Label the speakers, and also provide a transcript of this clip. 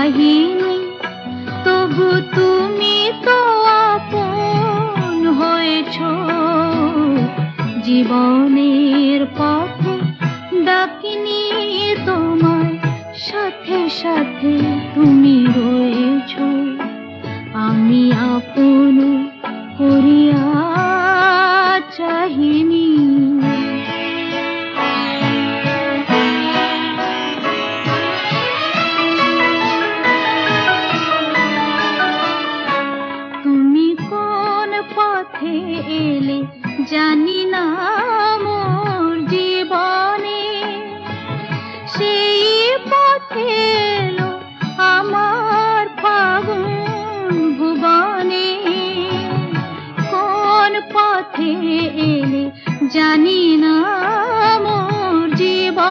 Speaker 1: চাহিনি, তবু তুমি তো আপন হয়েছ। জীবনের পথে ডাকিনি তোমায়, সাথে সাথে তুমি রয়েছ। আমি আপন করিয়া চাহিনি। তুমি কোন পথে এলে জানি না মোর জীবনে, সেই পথে এলো আমার ফাগুন ভুবনে। কোন পথে এলে জানি না